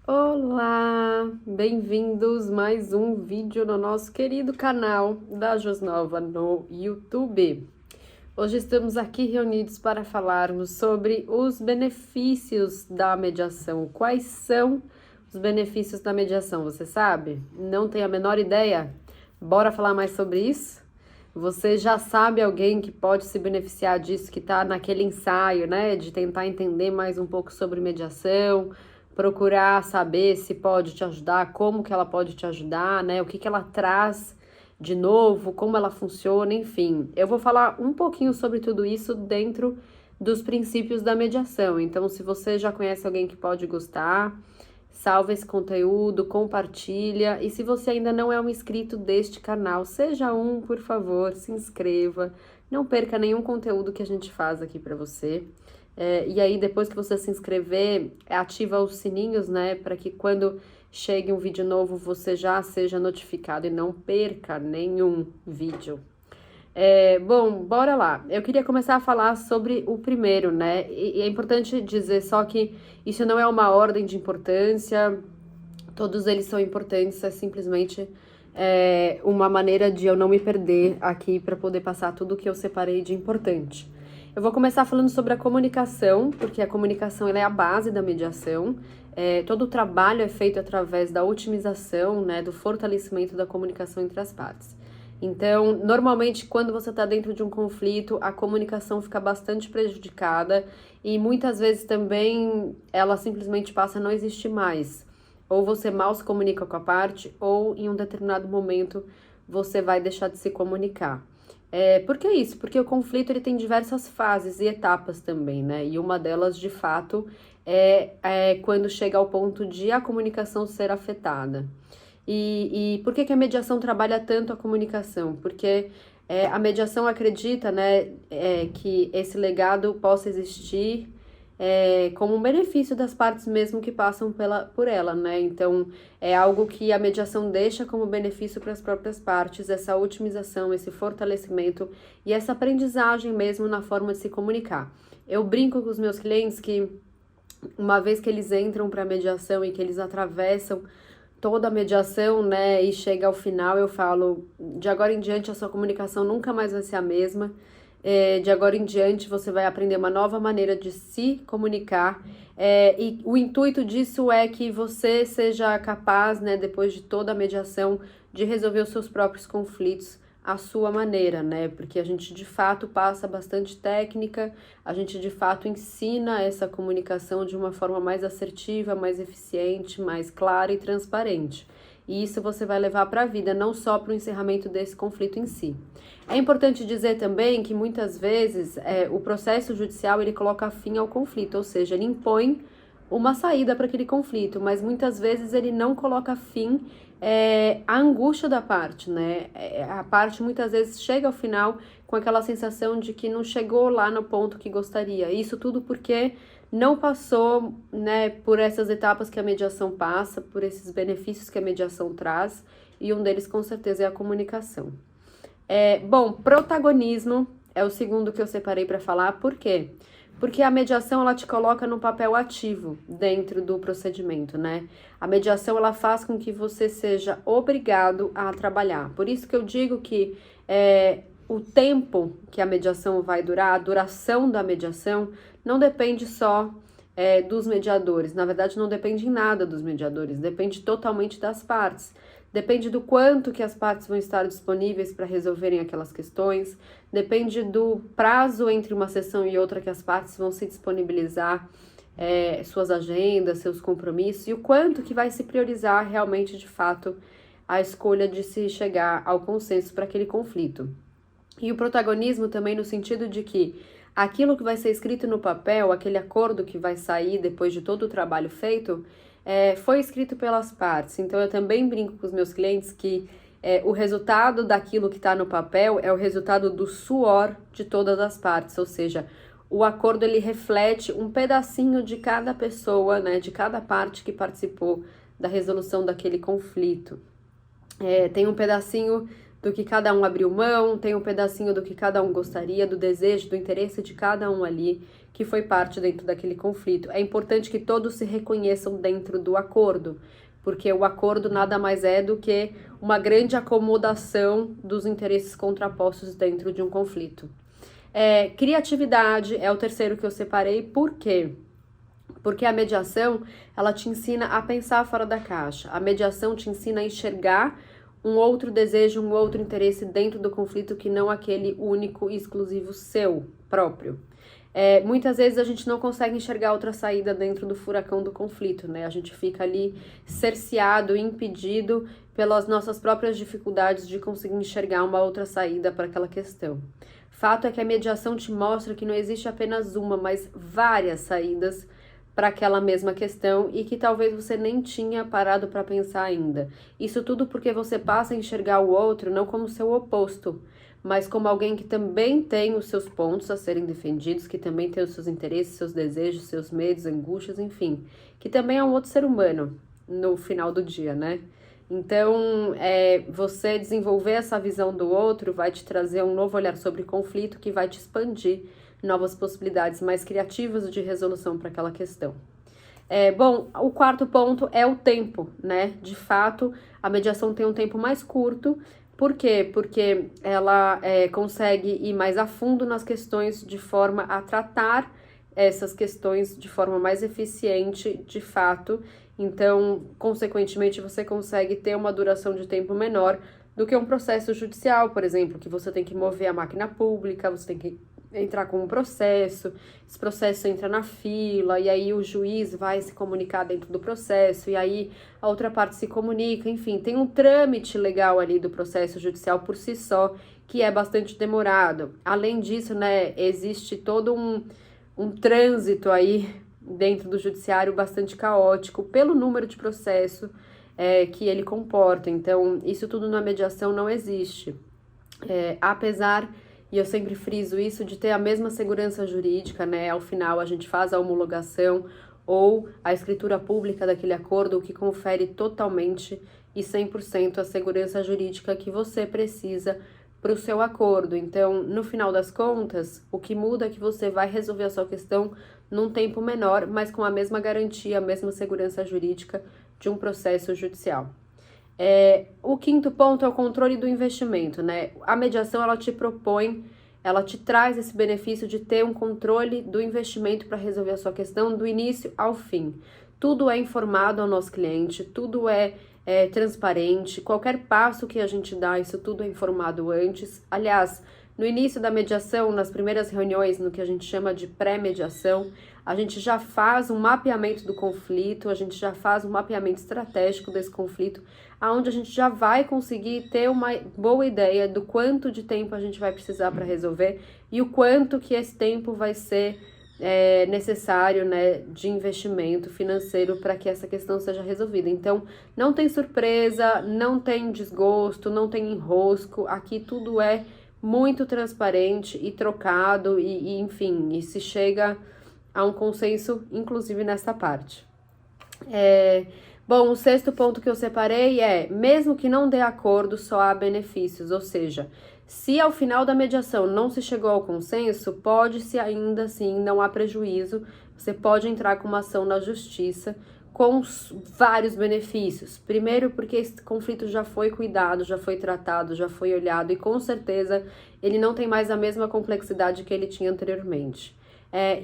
Olá, bem-vindos mais um vídeo no nosso querido canal da Josnova no YouTube. Hoje estamos aqui reunidos para falarmos sobre os benefícios da mediação. Quais são os benefícios da mediação? Você sabe? Não tem a menor ideia? Bora falar mais sobre isso? Você já sabe alguém que pode se beneficiar disso, que está naquele ensaio, né, de tentar entender mais um pouco sobre mediação, procurar saber se pode te ajudar, como que ela pode te ajudar, né, o que que ela traz de novo, como ela funciona, enfim. Eu vou falar um pouquinho sobre tudo isso dentro dos princípios da mediação. Então, se você já conhece alguém que pode gostar, salva esse conteúdo, compartilha. E se você ainda não é um inscrito deste canal, seja um, por favor, se inscreva. Não perca nenhum conteúdo que a gente faz aqui para você. E aí, depois que você se inscrever, ativa os sininhos, né? Para que quando chegue um vídeo novo, você já seja notificado e não perca nenhum vídeo. Bom, bora lá. Eu queria começar a falar sobre o primeiro, né? E é importante dizer só que isso não é uma ordem de importância, todos eles são importantes, é simplesmente uma maneira de eu não me perder aqui para poder passar tudo o que eu separei de importante. Eu vou começar falando sobre a comunicação, porque a comunicação ela é a base da mediação. Todo o trabalho é feito através da otimização, né, do fortalecimento da comunicação entre as partes. Então, normalmente, quando você está dentro de um conflito, a comunicação fica bastante prejudicada e muitas vezes também ela simplesmente passa a não existir mais. Ou você mal se comunica com a parte, ou em um determinado momento você vai deixar de se comunicar. Por que isso? Porque o conflito ele tem diversas fases e etapas também, né? E uma delas, de fato, é quando chega ao ponto de a comunicação ser afetada. E por que que a mediação trabalha tanto a comunicação? Porque a mediação acredita, né, que esse legado possa existir como um benefício das partes mesmo que passam por ela, né? Então, é algo que a mediação deixa como benefício para as próprias partes, essa otimização, esse fortalecimento e essa aprendizagem mesmo na forma de se comunicar. Eu brinco com os meus clientes que uma vez que eles entram para a mediação e que eles atravessam toda a mediação, né, e chega ao final, eu falo, de agora em diante a sua comunicação nunca mais vai ser a mesma, de agora em diante você vai aprender uma nova maneira de se comunicar, e o intuito disso é que você seja capaz, né, depois de toda a mediação, de resolver os seus próprios conflitos à sua maneira, né? Porque a gente de fato passa bastante técnica, a gente de fato ensina essa comunicação de uma forma mais assertiva, mais eficiente, mais clara e transparente. E isso você vai levar para a vida, não só para o encerramento desse conflito em si. É importante dizer também que muitas vezes o processo judicial ele coloca fim ao conflito, ou seja, ele impõe uma saída para aquele conflito, mas muitas vezes ele não coloca fim à angústia da parte, né? A parte muitas vezes chega ao final com aquela sensação de que não chegou lá no ponto que gostaria. Isso tudo porque não passou, né, por essas etapas que a mediação passa, por esses benefícios que a mediação traz, e um deles com certeza é a comunicação. Bom, protagonismo é o segundo que eu separei para falar, por quê? Porque a mediação, ela te coloca no papel ativo dentro do procedimento, né? A mediação, ela faz com que você seja obrigado a trabalhar. Por isso que eu digo que o tempo que a mediação vai durar, a duração da mediação, não depende só dos mediadores. Na verdade, não depende em nada dos mediadores, depende totalmente das partes. Depende do quanto que as partes vão estar disponíveis para resolverem aquelas questões, depende do prazo entre uma sessão e outra que as partes vão se disponibilizar, suas agendas, seus compromissos, e o quanto que vai se priorizar realmente, de fato, a escolha de se chegar ao consenso para aquele conflito. E o protagonismo também no sentido de que aquilo que vai ser escrito no papel, aquele acordo que vai sair depois de todo o trabalho feito, foi escrito pelas partes. Então, eu também brinco com os meus clientes que o resultado daquilo que está no papel é o resultado do suor de todas as partes, ou seja, o acordo ele reflete um pedacinho de cada pessoa, né, de cada parte que participou da resolução daquele conflito. Tem um pedacinho do que cada um abriu mão, tem um pedacinho do que cada um gostaria, do desejo, do interesse de cada um ali, que foi parte dentro daquele conflito. É importante que todos se reconheçam dentro do acordo, porque o acordo nada mais é do que uma grande acomodação dos interesses contrapostos dentro de um conflito. Criatividade é o terceiro que eu separei, por quê? Porque a mediação, ela te ensina a pensar fora da caixa. A mediação te ensina a enxergar um outro desejo, um outro interesse dentro do conflito que não aquele único e exclusivo seu próprio. Muitas vezes a gente não consegue enxergar outra saída dentro do furacão do conflito, né? A gente fica ali cerceado, impedido pelas nossas próprias dificuldades de conseguir enxergar uma outra saída para aquela questão. Fato é que a mediação te mostra que não existe apenas uma, mas várias saídas para aquela mesma questão e que talvez você nem tinha parado para pensar ainda. Isso tudo porque você passa a enxergar o outro não como seu oposto, mas como alguém que também tem os seus pontos a serem defendidos, que também tem os seus interesses, seus desejos, seus medos, angústias, enfim, que também é um outro ser humano no final do dia, né? Então, você desenvolver essa visão do outro vai te trazer um novo olhar sobre conflito que vai te expandir novas possibilidades mais criativas de resolução para aquela questão. Bom, o quarto ponto é o tempo, né? De fato, a mediação tem um tempo mais curto. Por quê? Porque ela consegue ir mais a fundo nas questões de forma a tratar essas questões de forma mais eficiente, de fato. Então, consequentemente, você consegue ter uma duração de tempo menor do que um processo judicial, por exemplo, que você tem que mover a máquina pública, você tem que entrar com um processo, esse processo entra na fila, e aí o juiz vai se comunicar dentro do processo, e aí a outra parte se comunica, enfim, tem um trâmite legal ali do processo judicial por si só, que é bastante demorado. Além disso, né, existe todo um trânsito aí dentro do judiciário bastante caótico pelo número de processo que ele comporta. Então, isso tudo na mediação não existe. Apesar, e eu sempre friso isso, de ter a mesma segurança jurídica, né? Ao final a gente faz a homologação ou a escritura pública daquele acordo, o que confere totalmente e 100% a segurança jurídica que você precisa para o seu acordo. Então, no final das contas, o que muda é que você vai resolver a sua questão num tempo menor, mas com a mesma garantia, a mesma segurança jurídica de um processo judicial. O quinto ponto é o controle do investimento, né? A mediação, ela te propõe, ela te traz esse benefício de ter um controle do investimento para resolver a sua questão do início ao fim. Tudo é informado ao nosso cliente, tudo é transparente, qualquer passo que a gente dá, isso tudo é informado antes. Aliás, no início da mediação, nas primeiras reuniões, no que a gente chama de pré-mediação, a gente já faz um mapeamento do conflito, a gente já faz um mapeamento estratégico desse conflito, onde a gente já vai conseguir ter uma boa ideia do quanto de tempo a gente vai precisar para resolver e o quanto que esse tempo vai ser necessário, né, de investimento financeiro para que essa questão seja resolvida. Então, não tem surpresa, não tem desgosto, não tem enrosco, aqui tudo é muito transparente e trocado enfim, e se chega a um consenso, inclusive nessa parte. Bom, o sexto ponto que eu separei mesmo que não dê acordo, só há benefícios, ou seja, se ao final da mediação não se chegou ao consenso, pode-se ainda assim, não há prejuízo, você pode entrar com uma ação na justiça com vários benefícios. Primeiro, porque esse conflito já foi cuidado, já foi tratado, já foi olhado e com certeza ele não tem mais a mesma complexidade que ele tinha anteriormente.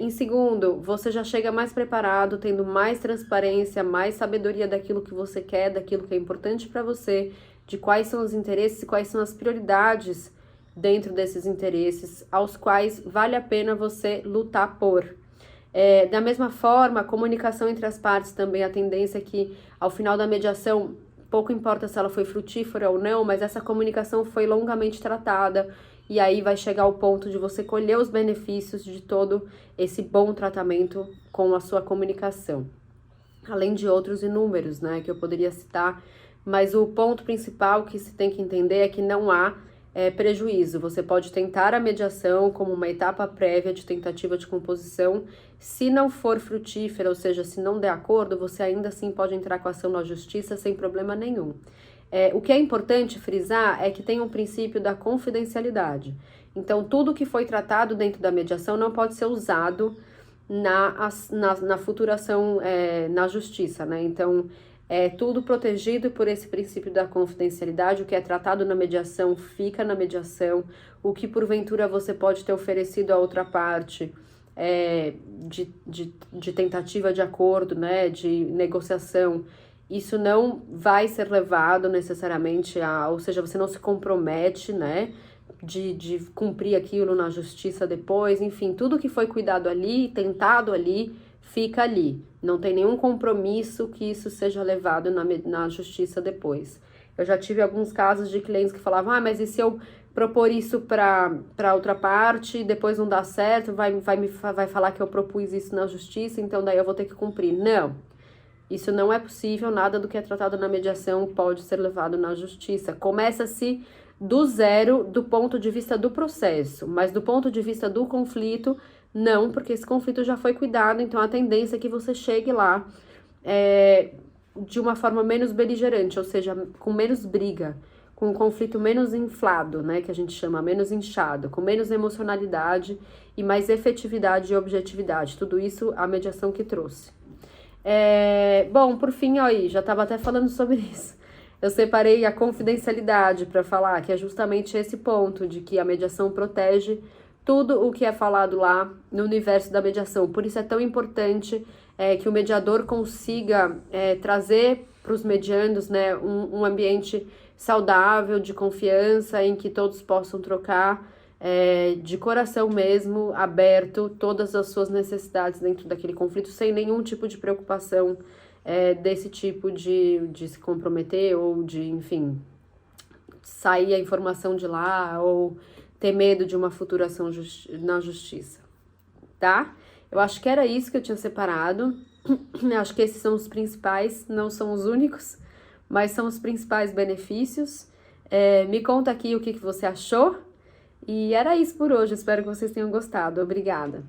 Em segundo, você já chega mais preparado, tendo mais transparência, mais sabedoria daquilo que você quer, daquilo que é importante para você, de quais são os interesses e quais são as prioridades dentro desses interesses, aos quais vale a pena você lutar por. Da mesma forma, a comunicação entre as partes também, a tendência é que ao final da mediação, pouco importa se ela foi frutífera ou não, mas essa comunicação foi longamente tratada, e aí vai chegar ao ponto de você colher os benefícios de todo esse bom tratamento com a sua comunicação. Além de outros inúmeros, né, que eu poderia citar, mas o ponto principal que se tem que entender é que não há prejuízo. Você pode tentar a mediação como uma etapa prévia de tentativa de composição. Se não for frutífera, ou seja, se não der acordo, você ainda assim pode entrar com ação na justiça sem problema nenhum. O que é importante frisar é que tem um princípio da confidencialidade. Então, tudo que foi tratado dentro da mediação não pode ser usado na futura ação na justiça, né? Então, é tudo protegido por esse princípio da confidencialidade. O que é tratado na mediação fica na mediação. O que porventura você pode ter oferecido à outra parte de tentativa de acordo, né? De negociação, isso não vai ser levado necessariamente ou seja, você não se compromete, né? De cumprir aquilo na justiça depois, enfim, tudo que foi cuidado ali, tentado ali, fica ali. Não tem nenhum compromisso que isso seja levado na justiça depois. Eu já tive alguns casos de clientes que falavam, mas e se eu propor isso para outra parte e depois não dá certo, vai falar que eu propus isso na justiça, então daí eu vou ter que cumprir. Não, isso não é possível, nada do que é tratado na mediação pode ser levado na justiça. Começa-se do zero do ponto de vista do processo, mas do ponto de vista do conflito, não, porque esse conflito já foi cuidado, então a tendência é que você chegue lá de uma forma menos beligerante, ou seja, com menos briga, com um conflito menos inflado, né, que a gente chama, menos inchado, com menos emocionalidade e mais efetividade e objetividade. Tudo isso a mediação que trouxe. Bom, por fim, ó, aí, já estava até falando sobre isso. Eu separei a confidencialidade para falar que é justamente esse ponto de que a mediação protege tudo o que é falado lá no universo da mediação. Por isso é tão importante que o mediador consiga trazer para os mediandos, né, um ambiente saudável, de confiança, em que todos possam trocar de coração mesmo, aberto, todas as suas necessidades dentro daquele conflito, sem nenhum tipo de preocupação desse tipo de se comprometer ou de, enfim, sair a informação de lá ou ter medo de uma futura ação na justiça, tá? Eu acho que era isso que eu tinha separado. Acho que esses são os principais, não são os únicos, mas são os principais benefícios. Me conta aqui o que você achou. E era isso por hoje, espero que vocês tenham gostado. Obrigada!